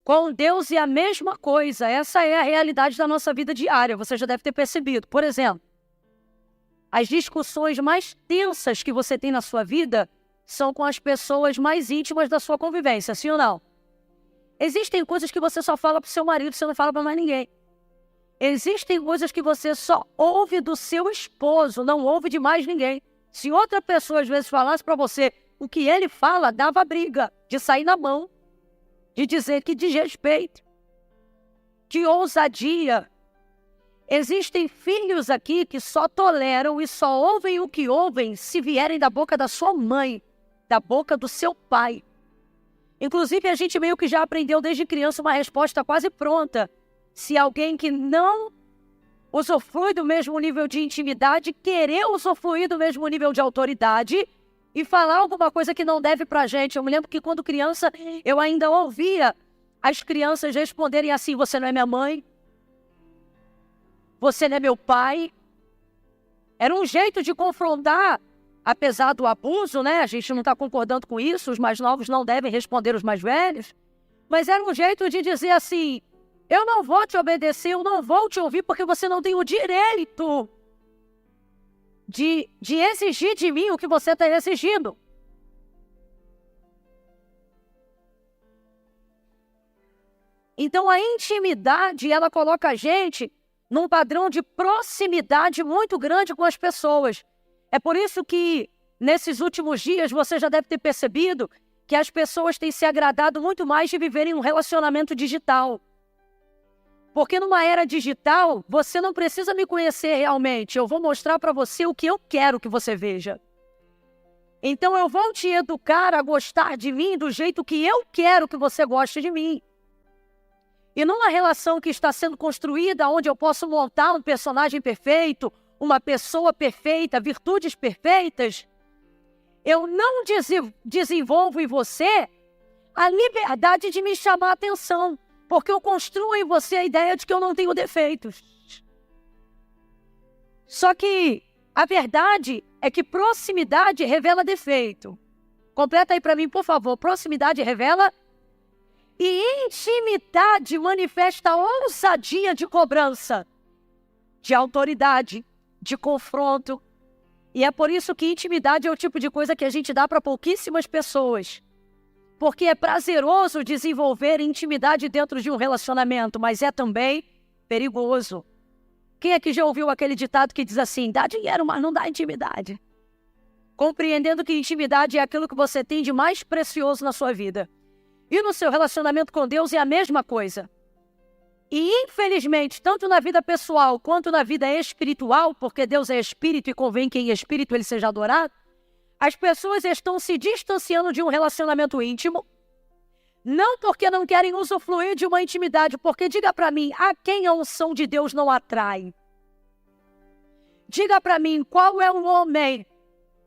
Com Deus é a mesma coisa. Essa é a realidade da nossa vida diária. Você já deve ter percebido. Por exemplo, as discussões mais tensas que você tem na sua vida são com as pessoas mais íntimas da sua convivência, sim ou não? Existem coisas que você só fala para o seu marido, você não fala para mais ninguém. Existem coisas que você só ouve do seu esposo, não ouve de mais ninguém. Se outra pessoa às vezes falasse para você o que ele fala, dava briga, de sair na mão, de dizer que desrespeito, que ousadia. Existem filhos aqui que só toleram e só ouvem o que ouvem se vierem da boca da sua mãe, da boca do seu pai. Inclusive, a gente meio que já aprendeu desde criança uma resposta quase pronta. Se alguém que não usufrui do mesmo nível de intimidade, querer usufruir do mesmo nível de autoridade e falar alguma coisa que não deve pra gente. Eu me lembro que quando criança, eu ainda ouvia as crianças responderem assim: você não é minha mãe, você não é meu pai. Era um jeito de confrontar, apesar do abuso, né? A gente não está concordando com isso, os mais novos não devem responder os mais velhos, mas era um jeito de dizer assim: eu não vou te obedecer, eu não vou te ouvir, porque você não tem o direito de exigir de mim o que você está exigindo. Então a intimidade, ela coloca a gente num padrão de proximidade muito grande com as pessoas. É por isso que, nesses últimos dias, você já deve ter percebido que as pessoas têm se agradado muito mais de viverem um relacionamento digital. Porque numa era digital, você não precisa me conhecer realmente. Eu vou mostrar para você o que eu quero que você veja. Então eu vou te educar a gostar de mim do jeito que eu quero que você goste de mim. E numa relação que está sendo construída, onde eu posso montar um personagem perfeito, uma pessoa perfeita, virtudes perfeitas, eu não desenvolvo em você a liberdade de me chamar a atenção, porque eu construo em você a ideia de que eu não tenho defeitos. Só que a verdade é que proximidade revela defeito. Completa aí para mim, por favor. Proximidade revela e intimidade manifesta ousadia de cobrança, de autoridade, de confronto. E é por isso que intimidade é o tipo de coisa que a gente dá para pouquíssimas pessoas. Porque é prazeroso desenvolver intimidade dentro de um relacionamento, mas é também perigoso. Quem é que já ouviu aquele ditado que diz assim: dá dinheiro, mas não dá intimidade? Compreendendo que intimidade é aquilo que você tem de mais precioso na sua vida. E no seu relacionamento com Deus é a mesma coisa. E infelizmente, tanto na vida pessoal quanto na vida espiritual, porque Deus é espírito e convém que em espírito ele seja adorado, as pessoas estão se distanciando de um relacionamento íntimo, não porque não querem usufruir de uma intimidade, porque diga para mim, a quem a unção de Deus não atrai? Diga para mim, qual é o homem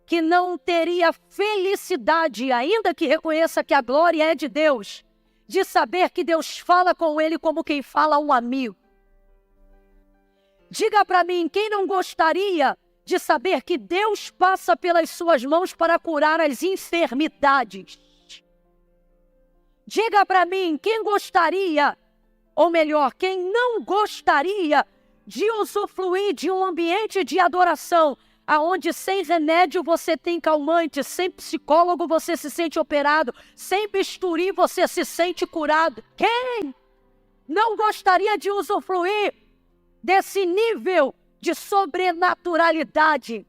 que não teria felicidade, ainda que reconheça que a glória é de Deus, de saber que Deus fala com ele como quem fala a um amigo? Diga para mim, quem não gostaria de saber que Deus passa pelas suas mãos para curar as enfermidades? Diga para mim, quem gostaria, ou melhor, quem não gostaria de usufruir de um ambiente de adoração, aonde sem remédio você tem calmante, sem psicólogo você se sente operado, sem bisturi você se sente curado? Quem não gostaria de usufruir desse nível de sobrenaturalidade,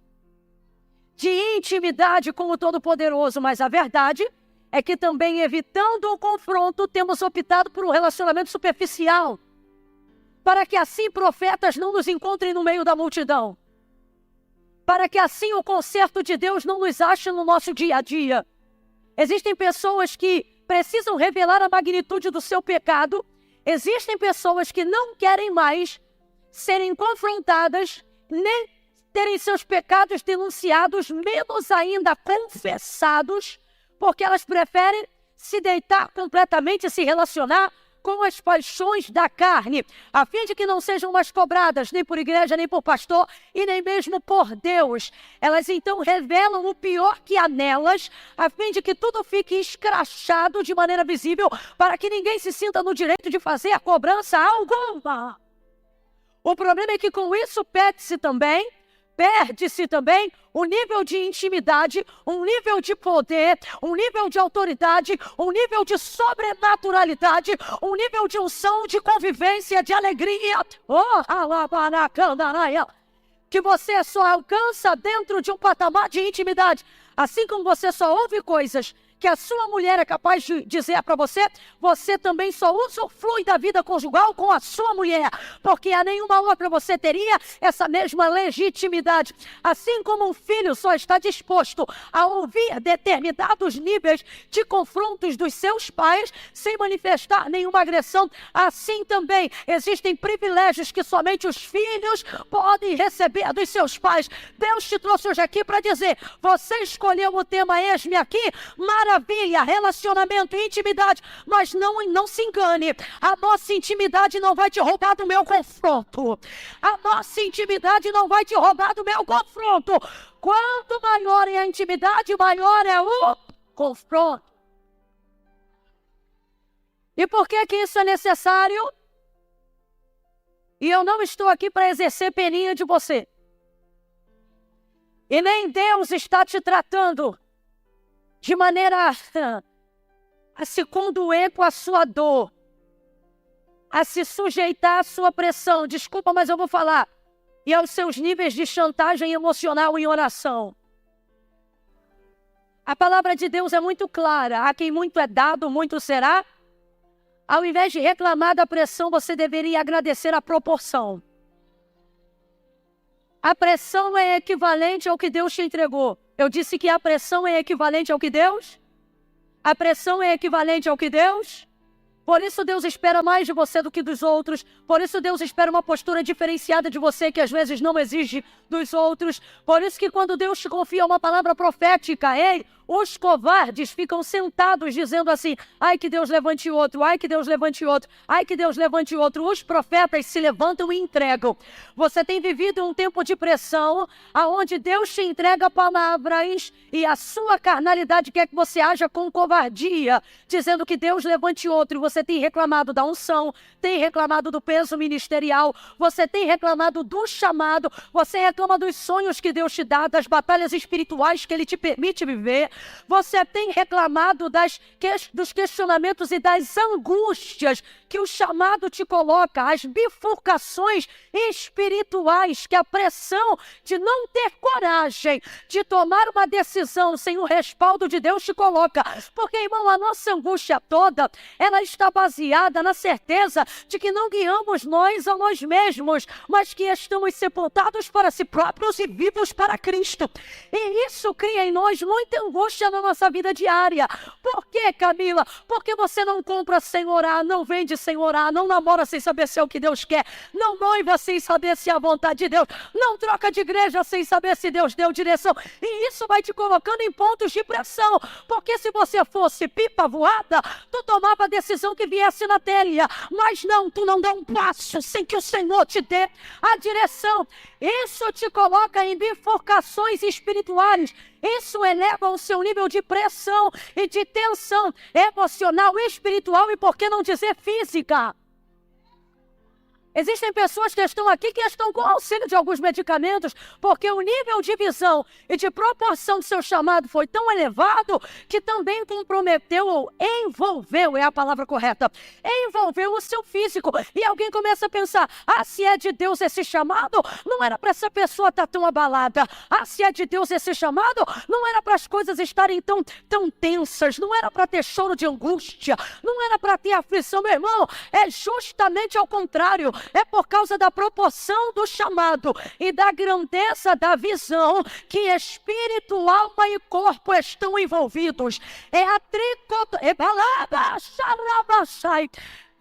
de intimidade com o Todo-Poderoso? Mas a verdade é que também, evitando o confronto, temos optado por um relacionamento superficial, para que assim profetas não nos encontrem no meio da multidão, para que assim o conserto de Deus não nos ache no nosso dia a dia. Existem pessoas que precisam revelar a magnitude do seu pecado, existem pessoas que não querem mais serem confrontadas, nem terem seus pecados denunciados, menos ainda confessados, porque elas preferem se deitar completamente e se relacionar com as paixões da carne, a fim de que não sejam mais cobradas nem por igreja, nem por pastor, e nem mesmo por Deus. Elas então revelam o pior que há nelas, a fim de que tudo fique escrachado de maneira visível, para que ninguém se sinta no direito de fazer a cobrança alguma. O problema é que com isso perde-se também um nível de intimidade, um nível de poder, um nível de autoridade, um nível de sobrenaturalidade, um nível de unção, de convivência, de alegria. Que você só alcança dentro de um patamar de intimidade. Assim como você só ouve coisas que a sua mulher é capaz de dizer para você, você também só usufrui da vida conjugal com a sua mulher, porque a nenhuma outra você teria essa mesma legitimidade. Assim como um filho só está disposto a ouvir determinados níveis de confrontos dos seus pais, sem manifestar nenhuma agressão, assim também existem privilégios que somente os filhos podem receber dos seus pais. Deus te trouxe hoje aqui para dizer, você escolheu o tema Eis-me aqui, maravilha, relacionamento, intimidade, mas não se engane, a nossa intimidade não vai te roubar do meu confronto. A nossa intimidade não vai te roubar do meu confronto. Quanto maior é a intimidade, maior é o confronto. E por que isso é necessário? E eu não estou aqui para exercer peninha de você. E nem Deus está te tratando de maneira a se condoer com a sua dor, a se sujeitar à sua pressão. Desculpa, mas eu vou falar. E aos seus níveis de chantagem emocional em oração. A palavra de Deus é muito clara. A quem muito é dado, muito será. Ao invés de reclamar da pressão, você deveria agradecer a proporção. A pressão é equivalente ao que Deus te entregou. Eu disse que a pressão é equivalente ao que Deus? A pressão é equivalente ao que Deus? Por isso Deus espera mais de você do que dos outros. Por isso Deus espera uma postura diferenciada de você que às vezes não exige dos outros. Por isso que quando Deus te confia uma palavra profética, os covardes ficam sentados dizendo assim, ai que Deus levante outro, ai que Deus levante outro, ai que Deus levante outro. Os profetas se levantam e entregam. Você tem vivido um tempo de pressão, aonde Deus te entrega palavras e a sua carnalidade quer que você haja com covardia, dizendo que Deus levante outro. E você tem reclamado da unção, tem reclamado do peso ministerial, você tem reclamado do chamado, você reclama dos sonhos que Deus te dá, das batalhas espirituais que Ele te permite viver. Você tem reclamado dos questionamentos e das angústias que o chamado te coloca, as bifurcações espirituais que a pressão de não ter coragem de tomar uma decisão sem o respaldo de Deus te coloca. Porque, irmão, a nossa angústia toda, ela está baseada na certeza de que não guiamos nós a nós mesmos, mas que estamos sepultados para si próprios e vivos para Cristo. E isso cria em nós muita angústia na nossa vida diária. Por quê, Camila? Porque você não compra sem orar, não vende sem orar, não namora sem saber se é o que Deus quer, não noiva sem saber se é a vontade de Deus, não troca de igreja sem saber se Deus deu direção. E isso vai te colocando em pontos de pressão, porque se você fosse pipa voada, tu tomava a decisão que viesse na telha, mas não, tu não dá um passo sem que o Senhor te dê a direção. Isso te coloca em bifurcações espirituais. Isso eleva o seu nível de pressão e de tensão emocional, espiritual e, por que não dizer, física. Existem pessoas que estão aqui que estão com auxílio de alguns medicamentos porque o nível de visão e de proporção do seu chamado foi tão elevado que também comprometeu ou envolveu, é a palavra correta, envolveu o seu físico. E alguém começa a pensar, se é de Deus esse chamado, não era para essa pessoa estar tão abalada. Se é de Deus esse chamado, não era para as coisas estarem tão tensas, não era para ter choro de angústia, não era para ter aflição. Meu irmão, é justamente ao contrário. É por causa da proporção do chamado e da grandeza da visão que espírito, alma e corpo estão envolvidos. É a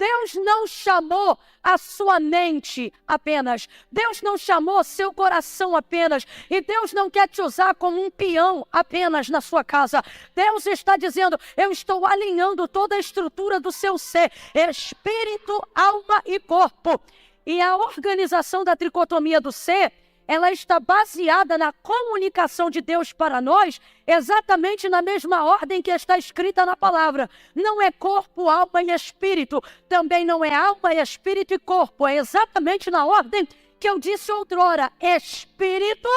Deus não chamou a sua mente apenas. Deus não chamou seu coração apenas. E Deus não quer te usar como um peão apenas na sua casa. Deus está dizendo, eu estou alinhando toda a estrutura do seu ser. Espírito, alma e corpo. E a organização da tricotomia do ser, ela está baseada na comunicação de Deus para nós, exatamente na mesma ordem que está escrita na palavra. Não é corpo, alma e espírito. Também não é alma, espírito e corpo. É exatamente na ordem que eu disse outrora. Espírito,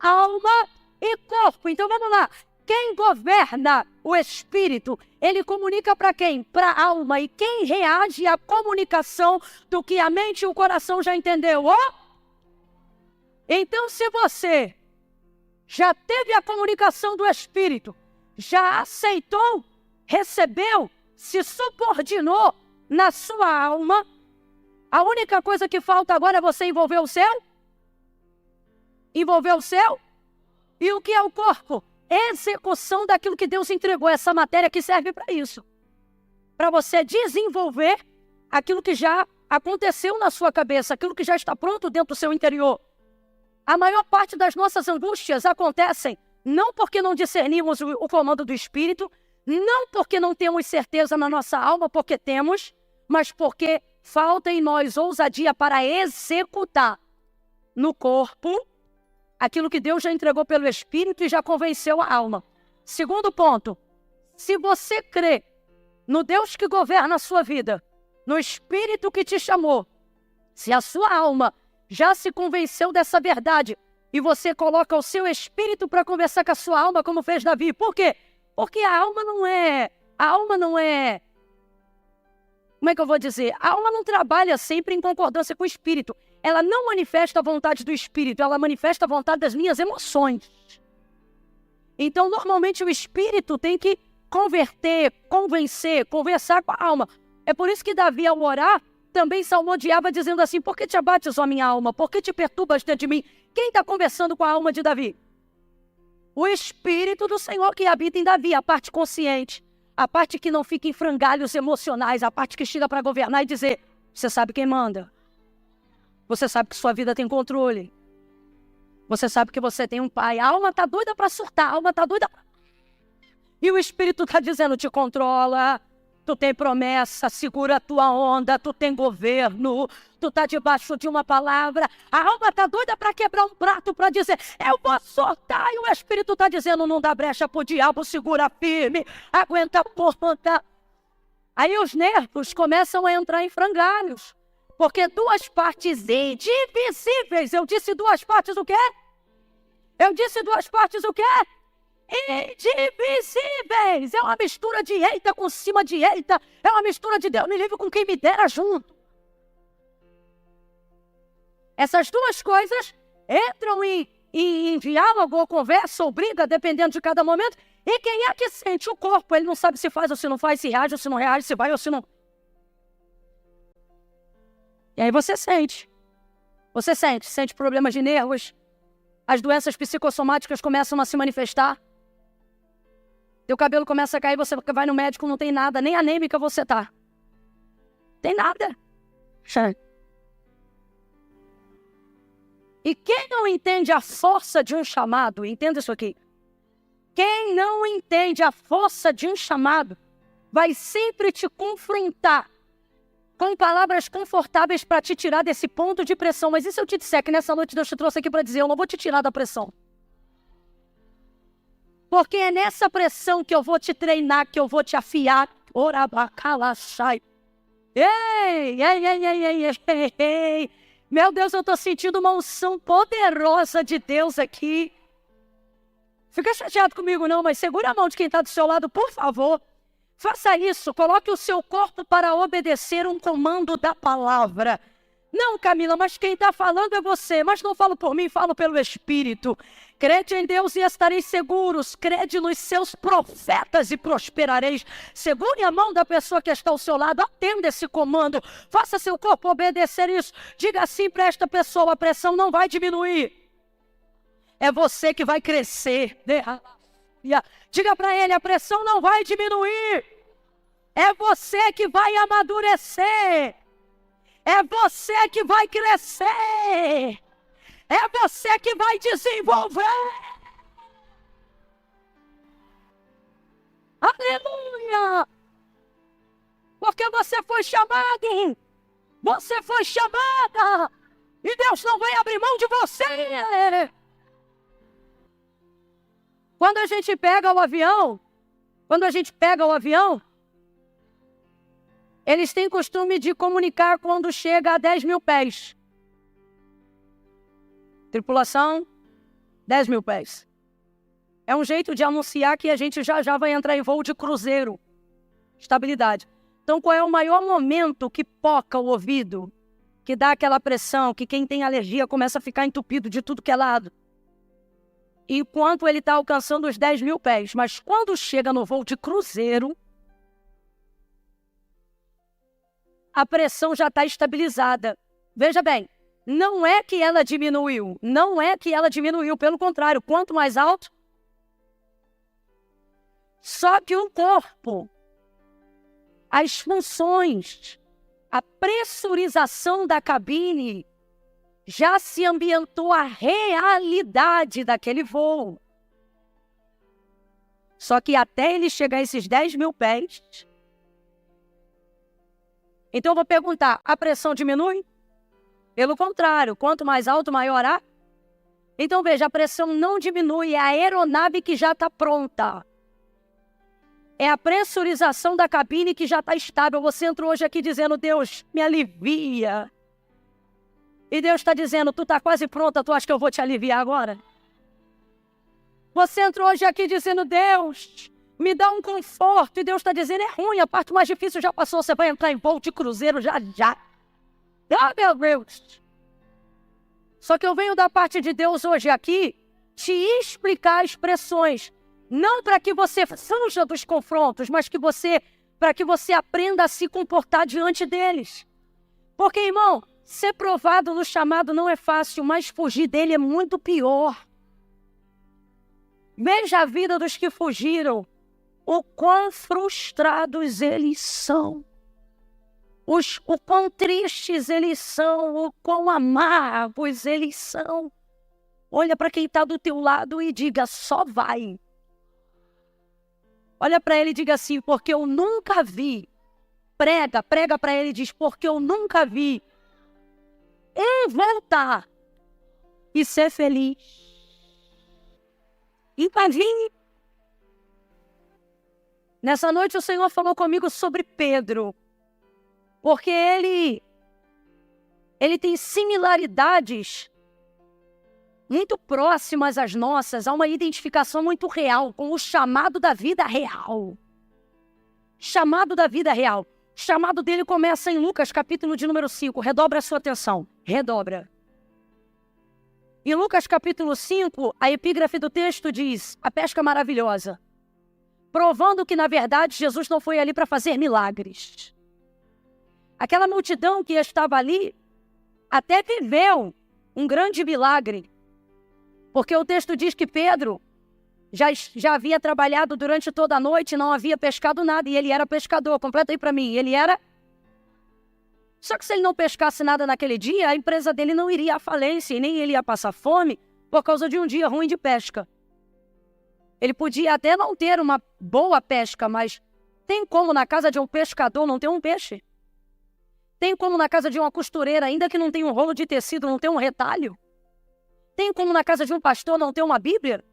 alma e corpo. Então vamos lá. Quem governa o espírito, ele comunica para quem? Para a alma. E quem reage à comunicação do que a mente e o coração já entendeu? Então, se você já teve a comunicação do Espírito, já aceitou, recebeu, se subordinou na sua alma, a única coisa que falta agora é você envolver o céu? Envolver o céu? E o que é o corpo? Execução daquilo que Deus entregou, essa matéria que serve para isso. Para você desenvolver aquilo que já aconteceu na sua cabeça, aquilo que já está pronto dentro do seu interior. A maior parte das nossas angústias acontecem não porque não discernimos o comando do Espírito, não porque não temos certeza na nossa alma, porque temos, mas porque falta em nós ousadia para executar no corpo aquilo que Deus já entregou pelo Espírito e já convenceu a alma. Segundo ponto, se você crê no Deus que governa a sua vida, no Espírito que te chamou, se a sua alma já se convenceu dessa verdade e você coloca o seu espírito para conversar com a sua alma, como fez Davi. Por quê? Porque a alma não é... Como é que eu vou dizer? A alma não trabalha sempre em concordância com o espírito. Ela não manifesta a vontade do espírito, ela manifesta a vontade das minhas emoções. Então, normalmente, o espírito tem que converter, convencer, conversar com a alma. É por isso que Davi, ao orar, também salmodiava dizendo assim, por que te abates, ó minha alma? Por que te perturbas dentro de mim? Quem está conversando com a alma de Davi? O Espírito do Senhor que habita em Davi, a parte consciente, a parte que não fica em frangalhos emocionais, a parte que chega para governar e dizer, você sabe quem manda. Você sabe que sua vida tem controle. Você sabe que você tem um pai. A alma está doida para surtar, a alma está doida pra... E o Espírito está dizendo, te controla. Tu tem promessa, segura a tua onda, tu tem governo, tu tá debaixo de uma palavra. A alma tá doida para quebrar um prato, para dizer, eu vou soltar. E o Espírito tá dizendo, não dá brecha pro diabo, segura firme, aguenta a ponta. Aí os nervos começam a entrar em frangalhos. Porque duas partes indivisíveis, eu disse duas partes o quê? Eu disse duas partes o quê? Indivisíveis, é uma mistura de eita com cima de eita, é uma mistura de Deus me livre com quem me dera junto. Essas duas coisas entram em diálogo ou conversa ou briga, dependendo de cada momento, e quem é que sente? O corpo, ele não sabe se faz ou se não faz, se reage ou se não reage, se vai ou se não... E aí você sente problemas de nervos, as doenças psicossomáticas começam a se manifestar, teu cabelo começa a cair, você vai no médico, não tem nada, nem anêmica você tá. Tem nada. E quem não entende a força de um chamado, entenda isso aqui. Quem não entende a força de um chamado, vai sempre te confrontar com palavras confortáveis para te tirar desse ponto de pressão. Mas e se eu te disser que nessa noite Deus te trouxe aqui para dizer, eu não vou te tirar da pressão? Porque é nessa pressão que eu vou te treinar, que eu vou te afiar. Orabacalaxai. Ei. Meu Deus, eu estou sentindo uma unção poderosa de Deus aqui. Fica chateado comigo não, mas segura a mão de quem está do seu lado, por favor. Faça isso, coloque o seu corpo para obedecer um comando da palavra. Não, Camila, mas quem está falando é você. Mas não falo por mim, falo pelo Espírito. Crede em Deus e estareis seguros. Crede nos seus profetas e prosperareis. Segure a mão da pessoa que está ao seu lado. Atenda esse comando. Faça seu corpo obedecer isso. Diga assim para esta pessoa, a pressão não vai diminuir. É você que vai crescer. Diga para ele, a pressão não vai diminuir. É você que vai amadurecer. É você que vai crescer. É você que vai desenvolver. Aleluia! Porque você foi chamado. Você foi chamada. E Deus não vai abrir mão de você. Quando a gente pega o avião, eles têm costume de comunicar quando chega a 10 mil pés. Tripulação, 10 mil pés. É um jeito de anunciar que a gente já vai entrar em voo de cruzeiro. Estabilidade. Então, qual é o maior momento que poca o ouvido? Que dá aquela pressão, que quem tem alergia começa a ficar entupido de tudo que é lado. Enquanto ele está alcançando os 10 mil pés. Mas quando chega no voo de cruzeiro, a pressão já está estabilizada. Veja bem, não é que ela diminuiu. Não é que ela diminuiu. Pelo contrário, quanto mais alto. Só que o corpo, as funções, a pressurização da cabine já se ambientou à realidade daquele voo. Só que até ele chegar a esses 10 mil pés... Então eu vou perguntar, a pressão diminui? Pelo contrário, quanto mais alto, maior a... Então veja, a pressão não diminui, é a aeronave que já está pronta. É a pressurização da cabine que já está estável. Você entrou hoje aqui dizendo, Deus, me alivia. E Deus está dizendo, tu está quase pronta, tu acha que eu vou te aliviar agora? Você entrou hoje aqui dizendo, Deus, me dá um conforto. E Deus está dizendo, é ruim, a parte mais difícil já passou, você vai entrar em voo de cruzeiro já. Ah, meu Deus. Só que eu venho da parte de Deus hoje aqui te explicar expressões. Não para que você fuja dos confrontos, mas para que você aprenda a se comportar diante deles. Porque, irmão, ser provado no chamado não é fácil, mas fugir dele é muito pior. Veja a vida dos que fugiram, o quão frustrados eles são. O quão tristes eles são, o quão amargos eles são. Olha para quem está do teu lado e diga, só vai. Olha para ele e diga assim, porque eu nunca vi. Prega para ele e diz, porque eu nunca vi. E voltar e ser feliz. Imagine. Nessa noite o Senhor falou comigo sobre Pedro. Porque ele tem similaridades muito próximas às nossas, há uma identificação muito real com o chamado da vida real. Chamado da vida real. O chamado dele começa em Lucas, capítulo de número 5. Redobra a sua atenção. Redobra. Em Lucas, capítulo 5, a epígrafe do texto diz, a pesca maravilhosa, provando que, na verdade, Jesus não foi ali para fazer milagres. Aquela multidão que estava ali até viveu um grande milagre. Porque o texto diz que Pedro já havia trabalhado durante toda a noite e não havia pescado nada. E ele era pescador. Completa aí para mim. Ele era... Só que se ele não pescasse nada naquele dia, a empresa dele não iria à falência e nem ele ia passar fome por causa de um dia ruim de pesca. Ele podia até não ter uma boa pesca, mas tem como na casa de um pescador não ter um peixe? Tem como na casa de uma costureira, ainda que não tenha um rolo de tecido, não ter um retalho? Tem como na casa de um pastor não ter uma Bíblia?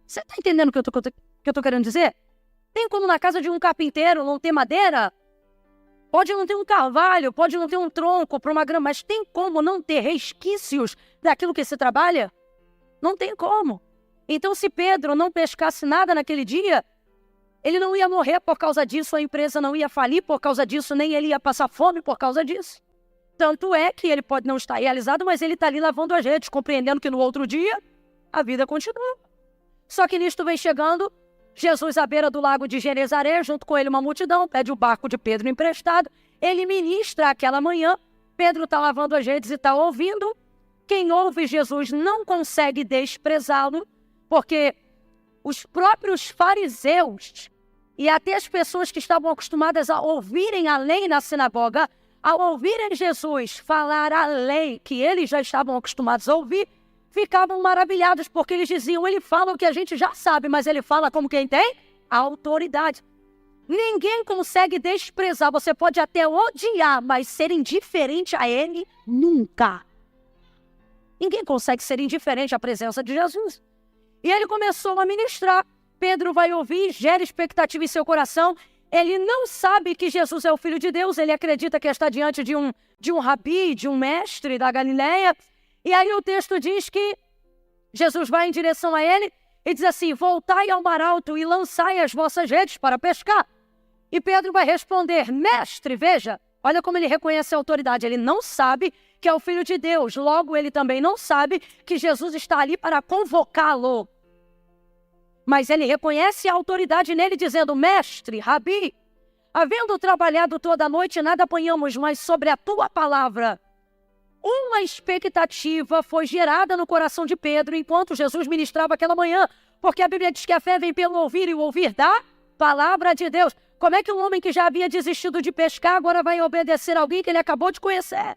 Você está entendendo o que eu tô querendo dizer? Tem como na casa de um carpinteiro não ter madeira? Pode não ter um carvalho, pode não ter um tronco para uma grama, mas tem como não ter resquícios daquilo que se trabalha? Não tem como. Então, se Pedro não pescasse nada naquele dia, ele não ia morrer por causa disso, a empresa não ia falir por causa disso, nem ele ia passar fome por causa disso. Tanto é que ele pode não estar realizado, mas ele está ali lavando as redes, compreendendo que no outro dia a vida continua. Só que nisto vem chegando Jesus à beira do lago de Genezaré, junto com ele uma multidão, pede o barco de Pedro emprestado. Ele ministra aquela manhã, Pedro está lavando as redes e está ouvindo. Quem ouve Jesus não consegue desprezá-lo, porque os próprios fariseus E até as pessoas que estavam acostumadas a ouvirem a lei na sinagoga, ao ouvirem Jesus falar a lei que eles já estavam acostumados a ouvir, ficavam maravilhados, porque eles diziam, ele fala o que a gente já sabe, mas ele fala como quem tem autoridade. Ninguém consegue desprezar, você pode até odiar, mas ser indiferente a ele, nunca. Ninguém consegue ser indiferente à presença de Jesus. E ele começou a ministrar. Pedro vai ouvir, gera expectativa em seu coração. Ele não sabe que Jesus é o Filho de Deus, ele acredita que está diante de um rabi, de um mestre da Galileia. E aí o texto diz que Jesus vai em direção a ele e diz assim, voltai ao mar alto e lançai as vossas redes para pescar. E Pedro vai responder, mestre, veja, olha como ele reconhece a autoridade. Ele não sabe que é o Filho de Deus, logo ele também não sabe que Jesus está ali para convocá-lo. Mas ele reconhece a autoridade nele, dizendo, mestre, rabi, havendo trabalhado toda a noite, nada apanhamos, mas sobre a tua palavra. Uma expectativa foi gerada no coração de Pedro enquanto Jesus ministrava aquela manhã, porque a Bíblia diz que a fé vem pelo ouvir e o ouvir da palavra de Deus. Como é que um homem que já havia desistido de pescar agora vai obedecer a alguém que ele acabou de conhecer?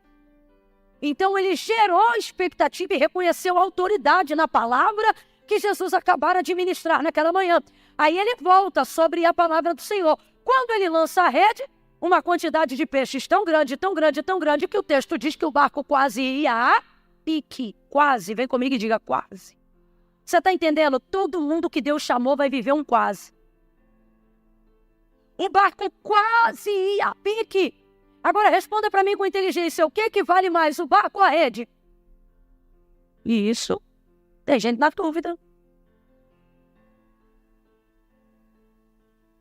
Então ele gerou expectativa e reconheceu a autoridade na palavra que Jesus acabara de ministrar naquela manhã. Aí ele volta sobre a palavra do Senhor. Quando ele lança a rede, uma quantidade de peixes tão grande, tão grande, tão grande, que o texto diz que o barco quase ia a pique. Quase, vem comigo e diga quase. Você está entendendo? Todo mundo que Deus chamou vai viver um quase. O barco quase ia a pique. Agora responda para mim com inteligência, o que vale mais, o barco ou a rede? Isso. Tem gente na dúvida.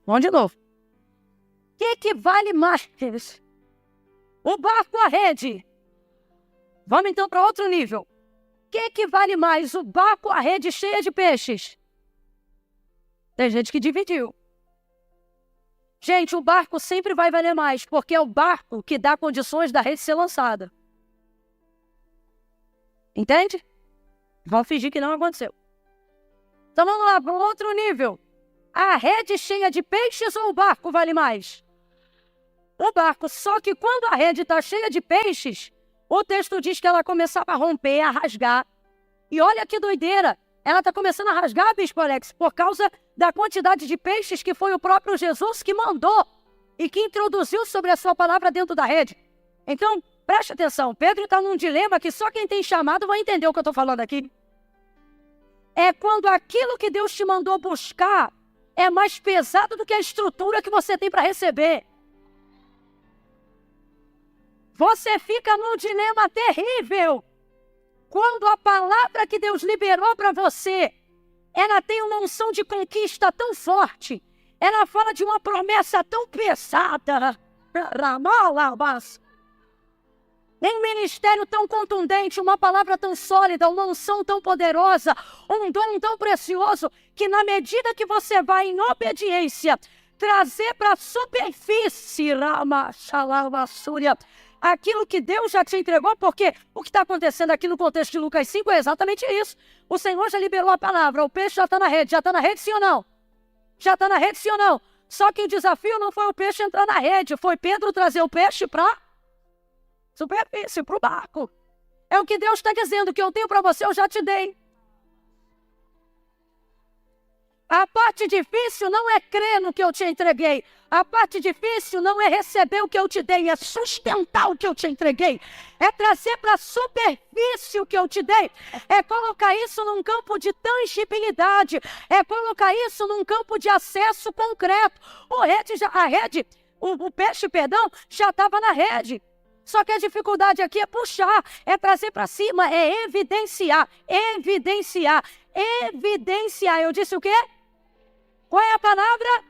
Vamos de novo. O que vale mais? O barco ou a rede? Vamos então para outro nível. O que vale mais? O barco ou a rede cheia de peixes? Tem gente que dividiu. Gente, o barco sempre vai valer mais, porque é o barco que dá condições da rede ser lançada. Entende? Vamos fingir que não aconteceu. Então vamos lá, para um outro nível. A rede cheia de peixes ou o barco vale mais? O barco, só que quando a rede está cheia de peixes, o texto diz que ela começava a romper, a rasgar. E olha que doideira, ela está começando a rasgar, Bispo Alex, por causa da quantidade de peixes que foi o próprio Jesus que mandou e que introduziu sobre a sua palavra dentro da rede. Então, preste atenção, Pedro está num dilema que só quem tem chamado vai entender o que eu estou falando aqui. É quando aquilo que Deus te mandou buscar é mais pesado do que a estrutura que você tem para receber. Você fica num dilema terrível. Quando a palavra que Deus liberou para você, ela tem uma unção de conquista tão forte, ela fala de uma promessa tão pesada, um ministério tão contundente, uma palavra tão sólida, uma unção tão poderosa, um dom tão precioso, que na medida que você vai em obediência, trazer para a superfície, aquilo que Deus já te entregou, porque o que está acontecendo aqui no contexto de Lucas 5 é exatamente isso. O Senhor já liberou a palavra, o peixe já está na rede. Já está na rede, sim ou não? Já está na rede, sim ou não? Só que o desafio não foi o peixe entrar na rede, foi Pedro trazer o peixe para superfície, para o barco. É o que Deus está dizendo, que eu tenho para você, eu já te dei. A parte difícil não é crer no que eu te entreguei. A parte difícil não é receber o que eu te dei, é sustentar o que eu te entreguei. É trazer para a superfície o que eu te dei. É colocar isso num campo de tangibilidade. É colocar isso num campo de acesso concreto. O peixe, já estava na rede. Só que a dificuldade aqui é puxar, é trazer para cima, é evidenciar. Eu disse o quê? Qual é a palavra?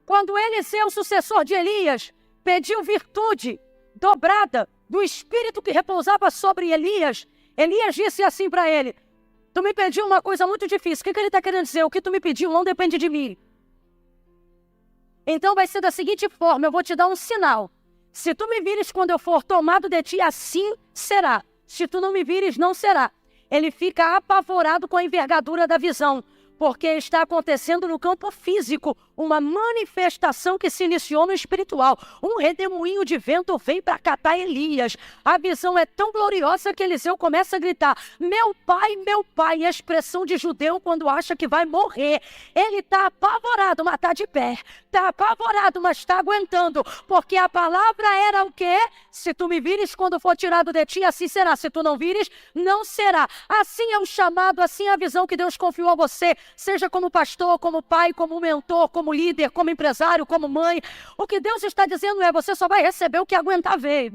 Quando Eliseu, sucessor de Elias, pediu virtude dobrada do Espírito que repousava sobre Elias, Elias disse assim para ele, tu me pediu uma coisa muito difícil, o que ele está querendo dizer? O que tu me pediu não depende de mim. Então vai ser da seguinte forma, eu vou te dar um sinal. Se tu me vires quando eu for tomado de ti, assim será. Se tu não me vires, não será. Ele fica apavorado com a envergadura da visão. porque está acontecendo no campo físico, uma manifestação que se iniciou no espiritual. Um redemoinho de vento veio para catar Elias. A visão é tão gloriosa que Eliseu começa a gritar, meu pai, e a expressão de judeu quando acha que vai morrer. Ele está apavorado, mas está de pé. Está apavorado, mas está aguentando, porque a palavra era o quê? Se tu me vires quando for tirado de ti, assim será. Se tu não vires, não será. Assim é o chamado, assim é a visão que Deus confiou a você, seja como pastor, como pai, como mentor, como líder, como empresário, como mãe. O que Deus está dizendo é, você só vai receber o que aguentar ver.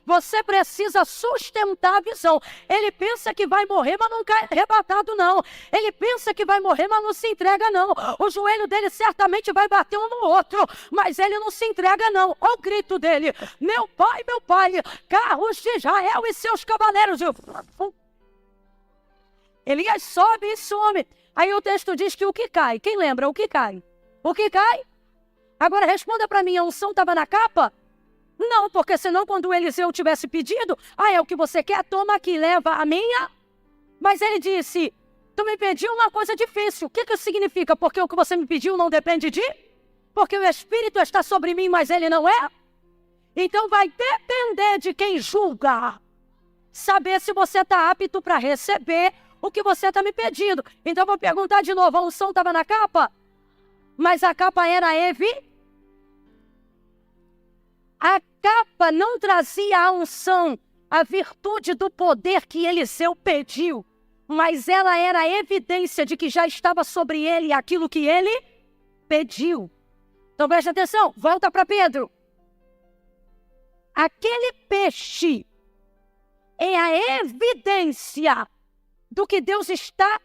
Você precisa sustentar a visão. Ele pensa que vai morrer, mas não cai arrebatado, não. Ele pensa que vai morrer, mas não se entrega, não. O joelho dele certamente vai bater um no outro, mas ele não se entrega, não. Olha o grito dele. Meu pai, carros de Israel e seus cavaleiros. Elias sobe e some. Aí o texto diz que o que cai? Quem lembra? O que cai? O que cai? Agora responda para mim, a unção estava na capa? Não, porque senão quando o Eliseu tivesse pedido, é o que você quer, toma aqui, leva a minha. Mas ele disse, tu me pediu uma coisa difícil. O que isso significa? Porque o que você me pediu não depende de? Porque o Espírito está sobre mim, mas ele não é? Então vai depender de quem julga. Saber se você está apto para receber o que você está me pedindo. Então eu vou perguntar de novo, a unção estava na capa? Mas a capa era A capa não trazia a unção, a virtude do poder que Eliseu pediu, mas ela era a evidência de que já estava sobre ele aquilo que ele pediu. Então preste atenção, volta para Pedro. Aquele peixe é a evidência do que Deus está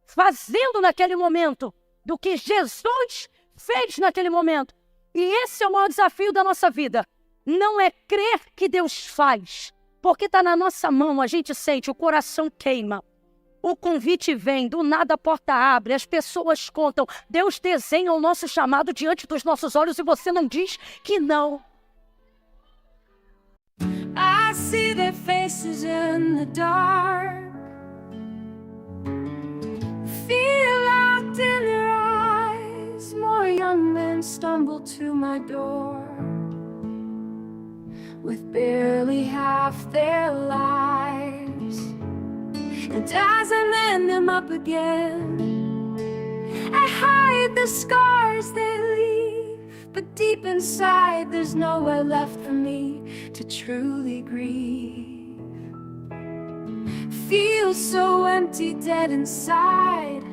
fazendo naquele momento, do que Jesus fez naquele momento. E esse é o maior desafio da nossa vida. Não é crer que Deus faz, porque está na nossa mão, a gente sente, o coração queima. O convite vem, do nada a porta abre, as pessoas contam. Deus desenha o nosso chamado diante dos nossos olhos e você não diz que não. I see their faces in the dark, feel out in their eyes. More young men stumble to my door with barely half their lives, and as I mend them up again, I hide the scars they leave, but deep inside there's nowhere left for me to truly grieve. Feel so empty, dead inside,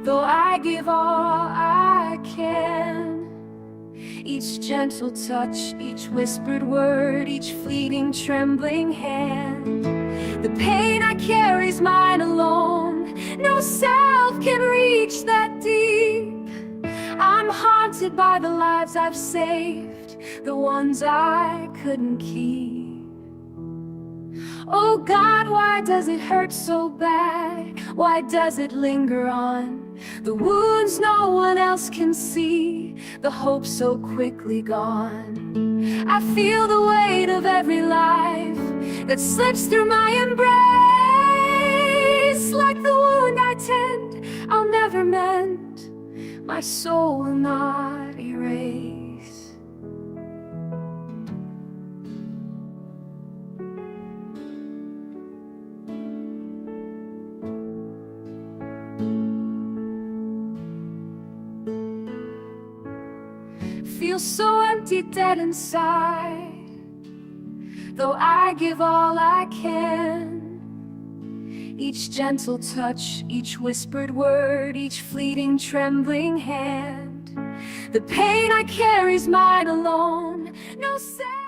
though I give all I can. Each gentle touch, each whispered word, each fleeting trembling hand. The pain I carry's mine alone, no self can reach that deep. I'm haunted by the lives I've saved, the ones I couldn't keep. Oh God, why does it hurt so bad? Why does it linger on? The wounds no one else can see, the hope so quickly gone. I feel the weight of every life that slips through my embrace. Like the wound I tend, I'll never mend, my soul will not erase. Feel so empty, dead inside, though I give all I can. Each gentle touch, each whispered word, each fleeting trembling hand. The pain I carry's mine alone, no sense.